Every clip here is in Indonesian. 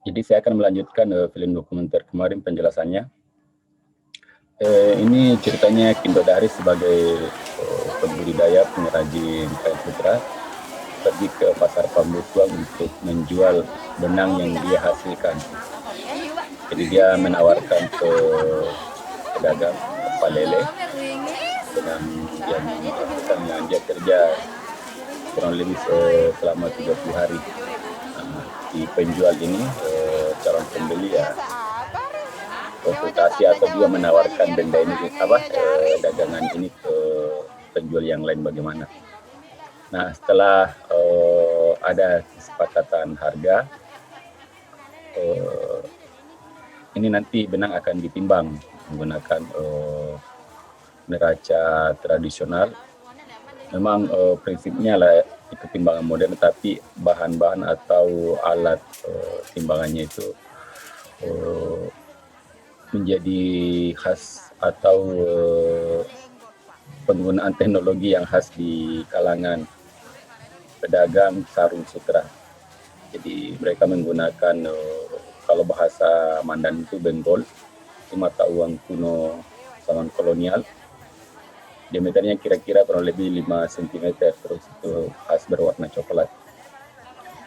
Jadi saya akan melanjutkan film dokumenter kemarin penjelasannya. Ini ceritanya Kindo Dahri sebagai pembudidaya pengrajin kain sutra pergi ke pasar Pambutuang untuk menjual benang yang dia hasilkan. Jadi dia menawarkan ke pedagang palele dengan yang melakukan yang dia kerja kurang lebih selama 30 hari. Di penjual ini calon pembeli ya konsultasi atau juga menawarkan benda ini dagangan ini ke penjual yang lain bagaimana. Nah, setelah ada kesepakatan harga, ini nanti benang akan ditimbang menggunakan neraca tradisional. Memang prinsipnya lah itu timbangan modern, tapi bahan-bahan atau alat timbangannya itu menjadi khas atau penggunaan teknologi yang khas di kalangan pedagang sarung sutra. Jadi mereka menggunakan kalau bahasa Mandan itu benggol, itu mata uang kuno zaman kolonial. Diameternya kira-kira kurang lebih 5 cm, terus itu khas berwarna coklat.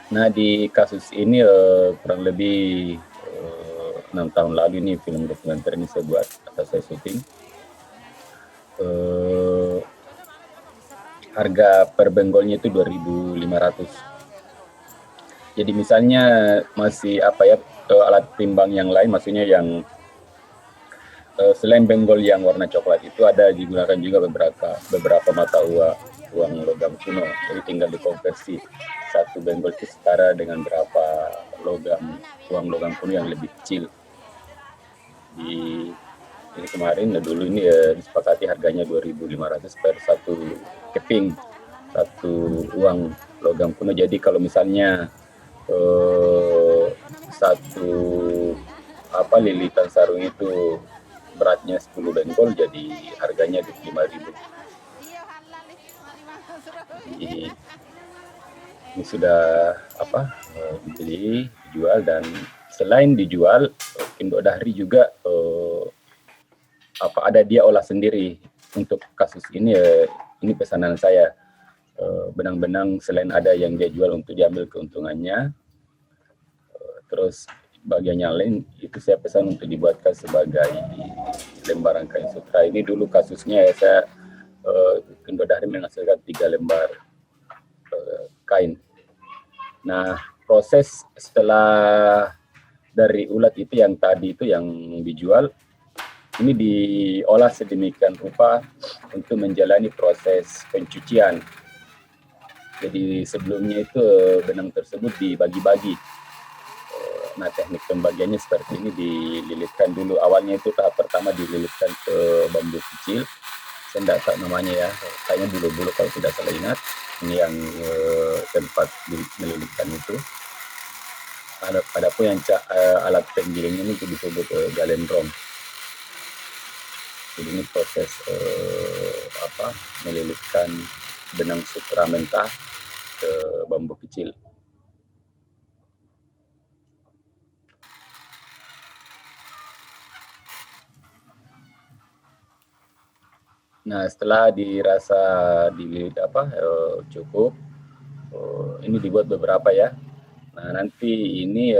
Nah, di kasus ini kurang lebih 6 tahun lalu ini film dokumenter ini saya buat atau saya syuting. Harga per benggolnya itu 2.500. Jadi misalnya masih alat timbang yang lain, maksudnya yang selain benggol yang warna coklat itu ada digunakan juga beberapa mata uang logam kuno. Jadi tinggal dikonversi satu benggol itu setara dengan berapa uang logam kuno yang lebih kecil. Ini kemarin dulu ini disepakati harganya 2.500 per satu keping, satu uang logam kuno. Jadi kalau misalnya satu lilitan sarung itu beratnya 10 benggol, jadi harganya 25.000. Jadi ini sudah dibeli, dijual, dan selain dijual, Kindo Dahri juga ada dia olah sendiri. Untuk kasus ini ini pesanan saya, benang-benang selain ada yang dia jual untuk diambil keuntungannya, terus bagian yang lain itu saya pesan untuk dibuatkan sebagai lembaran kain sutra. Ini dulu kasusnya ya, saya Kindo Dahri menghasilkan 3 lembar kain. Nah, proses setelah dari ulat itu yang tadi itu yang dijual, ini diolah sedemikian rupa untuk menjalani proses pencucian. Jadi sebelumnya itu benang tersebut dibagi-bagi. Nah, teknik pembagiannya seperti ini, dililitkan dulu. Awalnya itu tahap pertama dililitkan ke bambu kecil. Saya tidak tahu namanya ya, kayaknya bulu-bulu kalau tidak salah ingat. Ini yang tempat melilitkan itu. Adapun yang alat penggilingnya ini disebut galendrong. Jadi ini proses melilitkan benang sutra mentah ke bambu kecil. Nah, setelah dirasa cukup, ini dibuat beberapa ya. Nah, nanti ini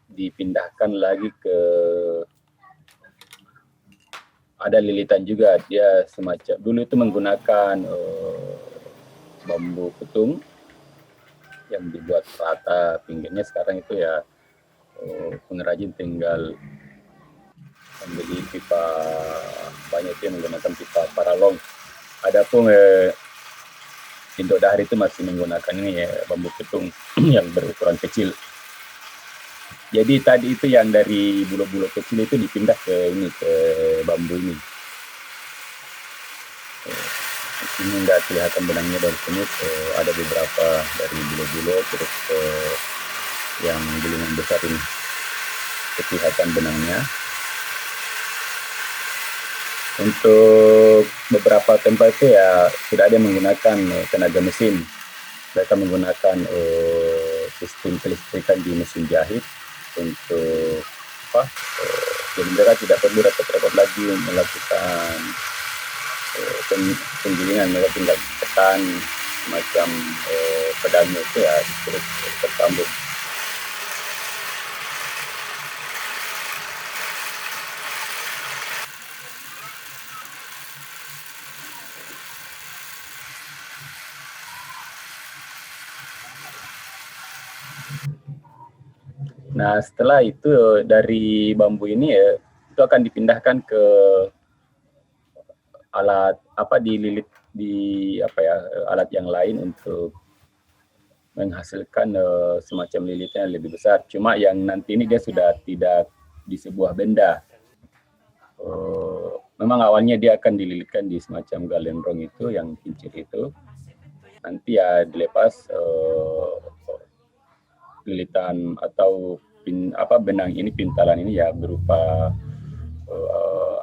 dipindahkan lagi ke, ada lilitan juga, dia semacam dulu itu menggunakan bambu petung yang dibuat rata pinggirnya. Sekarang itu ya pengrajin tinggal membeli pipa, banyak yang menggunakan pipa paralong. Adapun Kindo Dahri itu masih menggunakan ini bambu petung yang berukuran kecil. Jadi tadi itu yang dari bulu-bulu kecil itu dipindah ke bambu ini. Ini nggak kelihatan benangnya dari sini, ada beberapa dari bulu-bulu, terus yang gulungan besar ini kelihatan benangnya. Untuk beberapa tempat itu ya sudah ada yang menggunakan tenaga mesin. Mereka menggunakan sistem kelistrikan di mesin jahit untuk apa? Jadi mereka tidak perlu repot-repot lagi melakukan penggilingan, mereka tinggal tekan macam pedalnya itu ya terus tersambung. Nah, setelah itu dari bambu ini ya itu akan dipindahkan ke alat apa dililit di apa ya alat yang lain untuk menghasilkan semacam lilitnya yang lebih besar. Cuma yang nanti ini dia sudah tidak di sebuah benda. Memang awalnya dia akan dililitkan di semacam galendrong itu yang kincir itu. Nanti ya dilepas lilitan atau benang ini, pintalan ini ya berupa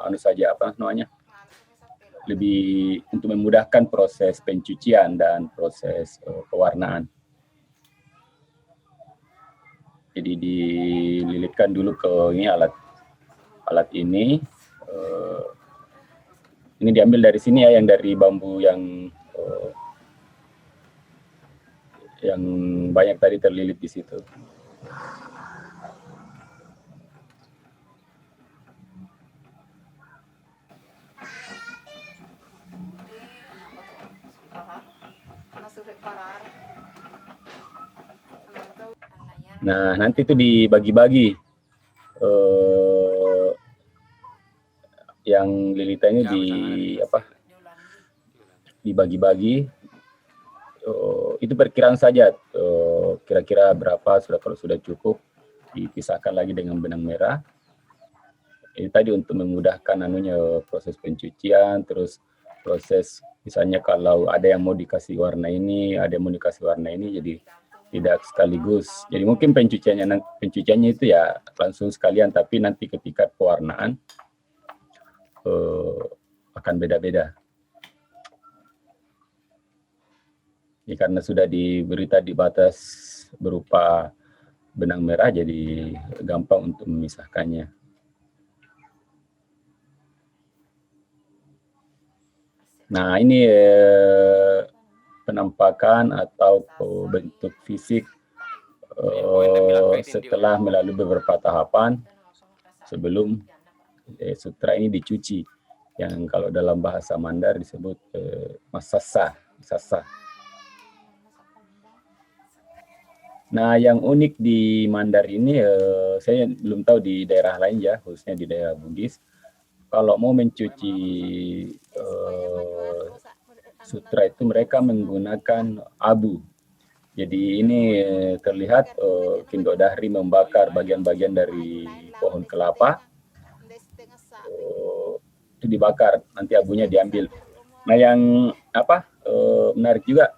anu saja apa namanya, lebih untuk memudahkan proses pencucian dan proses pewarnaan. Jadi dililitkan dulu ke ini alat ini. Ini diambil dari sini ya, yang dari bambu yang banyak tadi terlilit di situ. Nah, nanti itu dibagi-bagi. Yang lilitannya dibagi-bagi. Itu perkiraan saja. Kira-kira berapa kalau sudah cukup dipisahkan lagi dengan benang merah. Ini tadi untuk memudahkan proses pencucian, terus proses misalnya kalau ada yang mau dikasih warna ini, ada yang mau dikasih warna ini, jadi tidak sekaligus. Jadi mungkin pencuciannya itu ya langsung sekalian, tapi nanti ketika pewarnaan akan beda-beda. Ini karena sudah diberi tadi batas berupa benang merah, jadi gampang untuk memisahkannya. Nah, ini penampakan atau bentuk fisik setelah melalui beberapa tahapan sebelum sutra ini dicuci, yang kalau dalam bahasa Mandar disebut masasa. Nah, yang unik di Mandar ini, saya belum tahu di daerah lain ya, khususnya di daerah Bugis. Kalau mau mencuci sutra itu mereka menggunakan abu. Jadi ini terlihat Kindo Dahri membakar bagian-bagian dari pohon kelapa. Itu dibakar, nanti abunya diambil. Nah, yang menarik juga,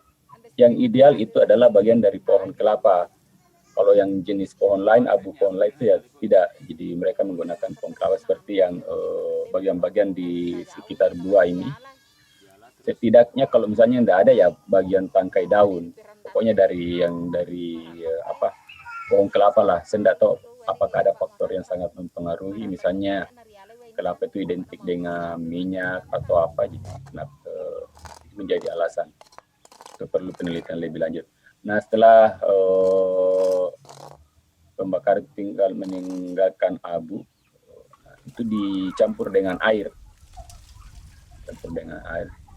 yang ideal itu adalah bagian dari pohon kelapa. Kalau yang jenis pohon lain, abu pohon lain itu ya tidak. Jadi mereka menggunakan pohon kelapa seperti yang bagian-bagian di sekitar gua ini. Setidaknya kalau misalnya tidak ada ya bagian tangkai daun. Pokoknya dari pohon kelapa lah. Saya tidak tahu apakah ada faktor yang sangat mempengaruhi. Misalnya kelapa itu identik dengan minyak atau apa. Jadi menjadi alasan. Itu perlu penelitian lebih lanjut. Nah, setelah pembakar tinggal meninggalkan abu, itu dicampur dengan air.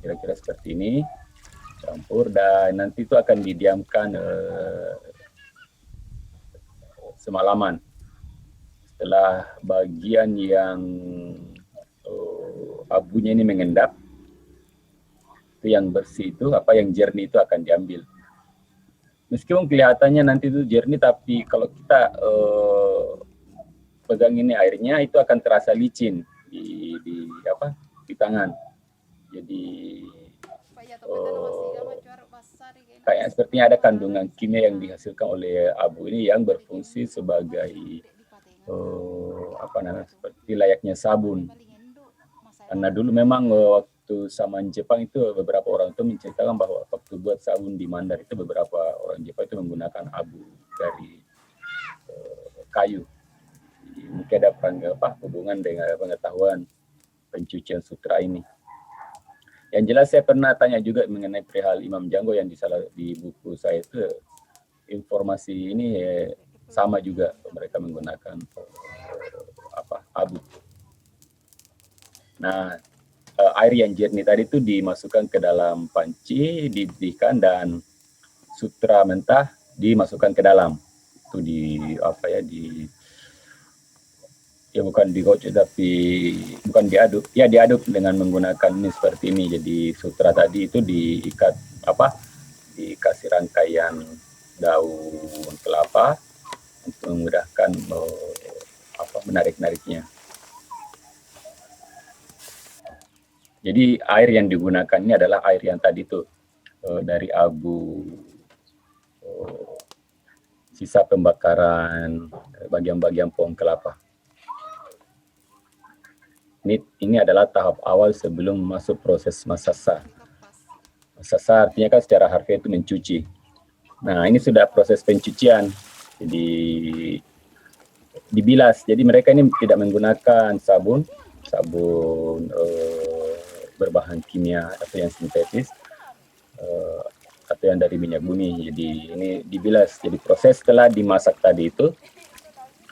Kira-kira seperti ini. Campur dan nanti itu akan didiamkan semalaman. Setelah bagian yang abunya ini mengendap, itu yang bersih itu, yang jernih itu akan diambil. Meskipun kelihatannya nanti itu jernih, tapi kalau kita pegang ini airnya, itu akan terasa licin di tangan. Jadi kayak sepertinya ada kandungan kimia yang dihasilkan oleh abu ini yang berfungsi sebagai seperti layaknya sabun. Karena dulu memang waktu zaman Jepang itu beberapa orang itu menceritakan bahwa waktu buat sabun di Mandar itu beberapa orang Jepang itu menggunakan abu dari kayu. Jadi, mungkin ada hubungan dengan pengetahuan pencucian sutra ini. Yang jelas saya pernah tanya juga mengenai perihal Imam Janggo yang di buku saya itu informasi ini sama juga, mereka menggunakan abu. Nah, air yang jernih tadi itu dimasukkan ke dalam panci, dididihkan, dan sutra mentah dimasukkan ke dalam. Itu bukan digocek tapi bukan diaduk. Ya, diaduk dengan menggunakan ini seperti ini. Jadi sutra tadi itu diikat dikasih rangkaian daun kelapa untuk memudahkan menarik-nariknya. Jadi air yang digunakan ini adalah air yang tadi tuh dari abu, sisa pembakaran bagian-bagian pohon kelapa. Ini adalah tahap awal sebelum masuk proses masasa. Masasa artinya kan secara harfiah itu mencuci. Nah, ini sudah proses pencucian. Jadi dibilas. Jadi mereka ini tidak menggunakan sabun berbahan kimia atau yang sintetis atau yang dari minyak bumi. Jadi ini dibilas. Jadi proses setelah dimasak tadi itu,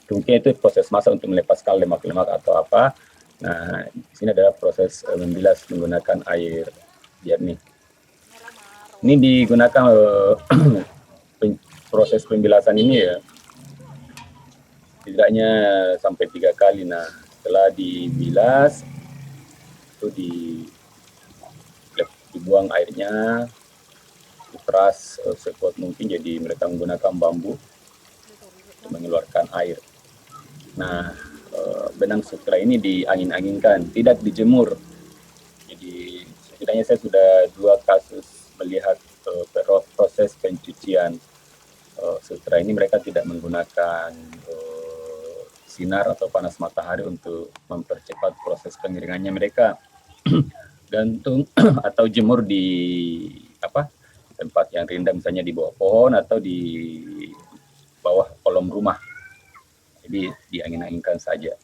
mungkin itu proses masak untuk melepaskan lemak-lemak atau apa. Nah, di sini adalah proses membilas menggunakan air jernih. Ini digunakan proses pembilasan ini ya setidaknya sampai 3 kali. Nah, setelah dibilas itu dibuang airnya, diperas sekuat mungkin. Jadi mereka menggunakan bambu untuk mengeluarkan air. Nah, benang sutra ini diangin-anginkan, tidak dijemur. Jadi setidaknya saya sudah 2 kasus melihat proses pencucian sutra ini. Mereka tidak menggunakan sinar atau panas matahari untuk mempercepat proses pengeringannya. Mereka gantung atau jemur di tempat yang rindang, misalnya di bawah pohon atau di bawah kolom rumah. Jadi diangin-anginkan saja.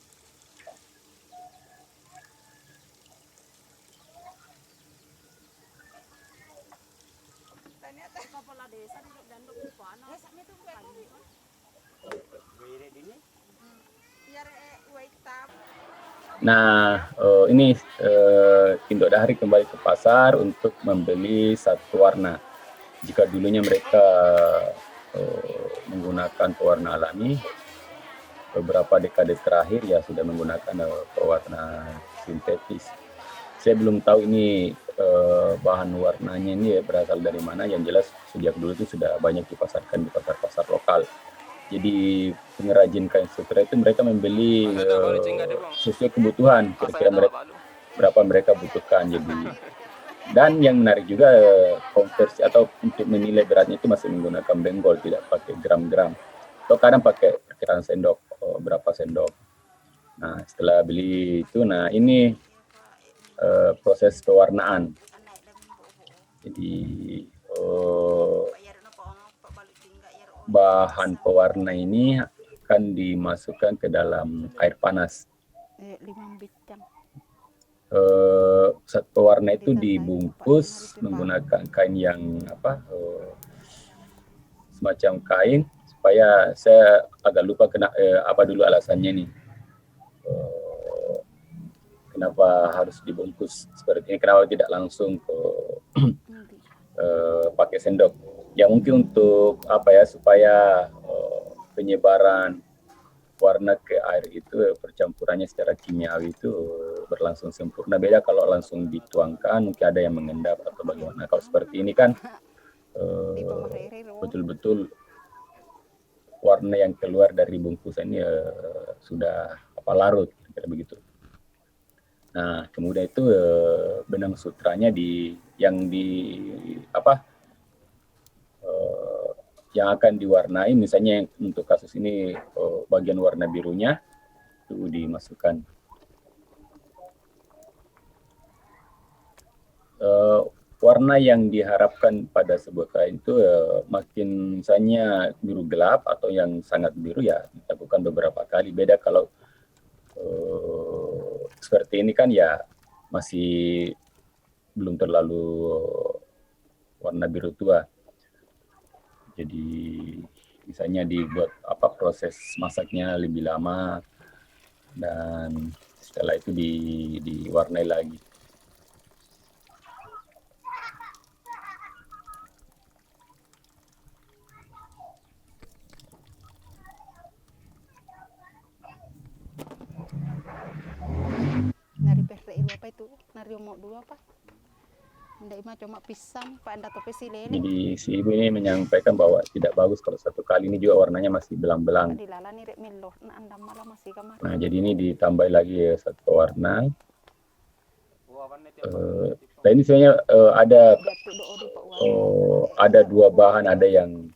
Nah, ini Induk Dahri kembali ke pasar untuk membeli satu warna. Jika dulunya mereka menggunakan pewarna alami, beberapa dekade terakhir ya sudah menggunakan pewarna sintetis. Saya belum tahu ini bahan warnanya ini berasal dari mana. Yang jelas sejak dulu itu sudah banyak dipasarkan di pasar-pasar lokal. Jadi pengrajin kain sutra itu mereka membeli sesuai kebutuhan, kira-kira berapa mereka butuhkan. Jadi, dan yang menarik juga konversi atau untuk menilai beratnya itu masih menggunakan benggol, tidak pakai gram-gram. Atau kadang pakai perkiraan sendok, berapa sendok. Nah, setelah beli itu, nah ini proses pewarnaan. Jadi bahan pewarna ini akan dimasukkan ke dalam air panas. Pewarna itu dibungkus menggunakan kain yang semacam kain, supaya saya agak lupa apa dulu alasannya nih. Kenapa harus dibungkus seperti ini? Kenapa tidak langsung pakai sendok? Ya mungkin untuk supaya penyebaran warna ke air itu percampurannya secara kimiawi itu berlangsung sempurna. Beda kalau langsung dituangkan, mungkin ada yang mengendap atau bagaimana. Kalau seperti ini kan betul-betul warna yang keluar dari bungkusan ini sudah larut, kira begitu. Nah, kemudian itu benang sutranya yang akan diwarnai, misalnya untuk kasus ini bagian warna birunya itu dimasukkan. warna yang diharapkan pada sebuah kain itu makin misalnya biru gelap atau yang sangat biru ya dilakukan beberapa kali. Beda kalau seperti ini kan ya masih belum terlalu warna biru tua. Jadi misalnya dibuat proses masaknya lebih lama dan setelah itu diwarnai lagi. Nari perre apa itu? Nari omok dua apa? Ndak ima cuma pisang, Pak anda tope si lele. Jadi si ibu ini menyampaikan bahwa tidak bagus kalau satu kali ini juga warnanya masih belang-belang. Di lala nih rek milor, nah anda malah masih kamar. Nah jadi ini ditambah lagi satu warna. Nah ini sebenarnya ada dua bahan, ada yang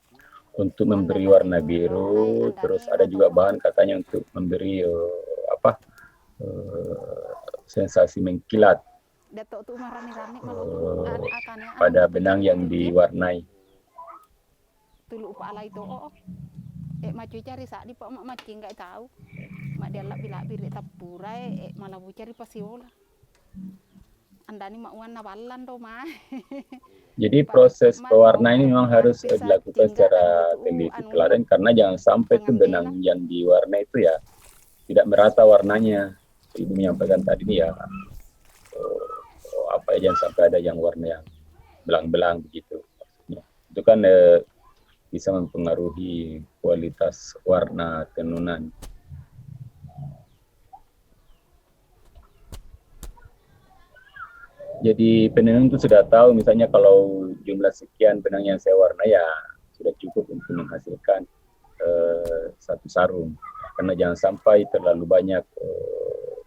untuk memberi warna biru, terus ada juga bahan katanya untuk memberi sensasi mengkilat pada benang yang diwarnai. Tulu upala itu maju cari saat di pak mak maci nggak tahu mak dia lak bila birik tapurai malah bu cari pasiola andani mak wan nabalan do mah. Jadi proses pewarna ini memang harus dilakukan secara teliti teladan karena jangan sampai tuh benang yang diwarna itu ya tidak merata warnanya. Ibu menyampaikan tadi ini ya jangan sampai ada yang warna yang belang-belang begitu. Maksudnya itu kan bisa mempengaruhi kualitas warna tenunan. Jadi penenun itu sudah tahu misalnya kalau jumlah sekian benang yang saya warna ya sudah cukup untuk menghasilkan satu sarung. Karena jangan sampai terlalu banyak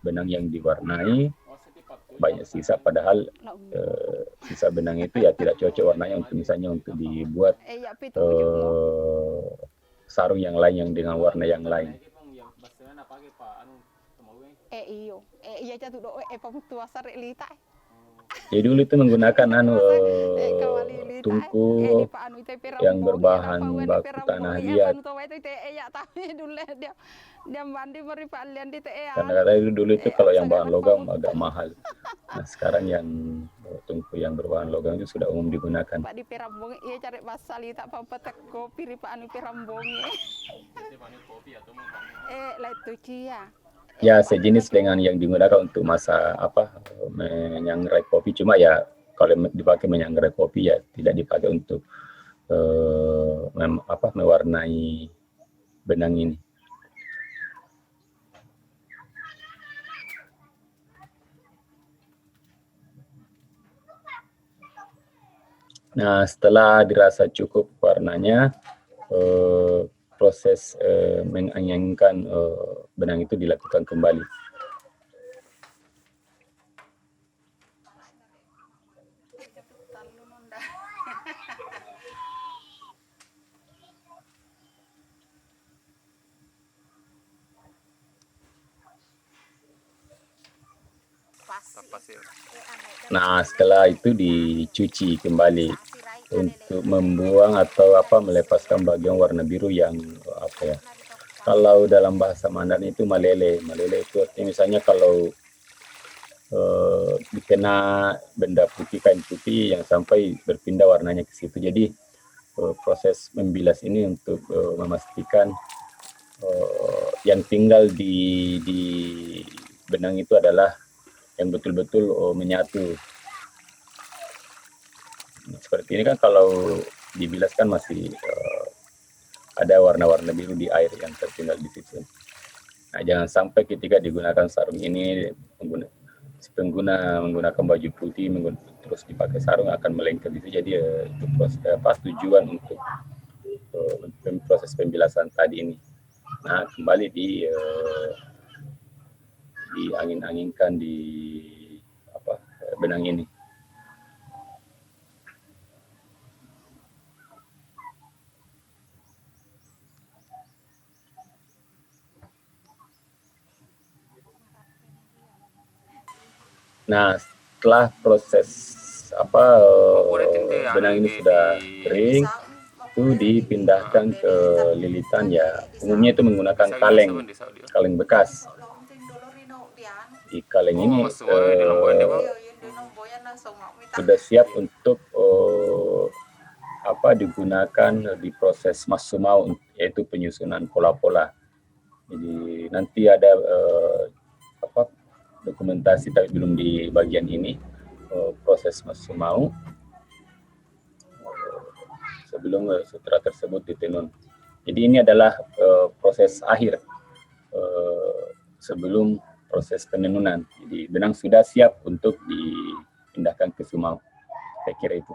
benang yang diwarnai, banyak sisa padahal sisa benang itu ya tidak cocok warnanya untuk misalnya untuk dibuat sarung yang lain yang dengan warna yang lain. Iya jatuh do pemutuasa relita. Jadi dulu itu menggunakan tungku yang berbahan baku tanah liat. Karena katanya dulu itu kalau yang bahan logam agak mahal. Nah sekarang yang tungku yang berbahan logam itu sudah umum digunakan. Pak di Perambong iya cari basali tak apa-apa kopi di Pak anu Perambong. Lah itu cia. Ya sejenis dengan yang digunakan untuk masa menyangrai kopi, cuma ya kalau dipakai menyangrai kopi ya tidak dipakai untuk mewarnai benang ini. Nah setelah dirasa cukup warnanya, proses menganyangkan benang itu dilakukan kembali. Nah setelah itu dicuci kembali untuk membuang atau melepaskan bagian warna biru yang kalau dalam bahasa Mandarin itu malele. Malele itu artinya misalnya kalau dikena benda putih, kain putih yang sampai berpindah warnanya ke situ. Jadi proses membilas ini untuk memastikan yang tinggal di benang itu adalah yang betul-betul menyatu. Seperti ini kan kalau dibilas kan masih ada warna-warna biru di air yang tertinggal di situ. Nah, jangan sampai ketika digunakan sarung ini pengguna menggunakan baju putih terus dipakai sarung akan melengket itu. Jadi itu pas tujuan untuk proses pembilasan tadi ini. Nah, kembali diangin-anginkan di benang ini. Nah, setelah proses benang ini sudah kering, itu dipindahkan ke lilitan ya. Umumnya itu menggunakan kaleng bekas. Di kaleng ini sudah siap untuk digunakan di proses mas sumau, yaitu penyusunan pola-pola. Jadi nanti ada dokumentasi tapi belum di bagian ini, proses mas sumau sebelum sutra tersebut ditenun. Jadi ini adalah proses akhir sebelum proses penenunan. Jadi benang sudah siap untuk dipindahkan ke sumau. Saya kira itu.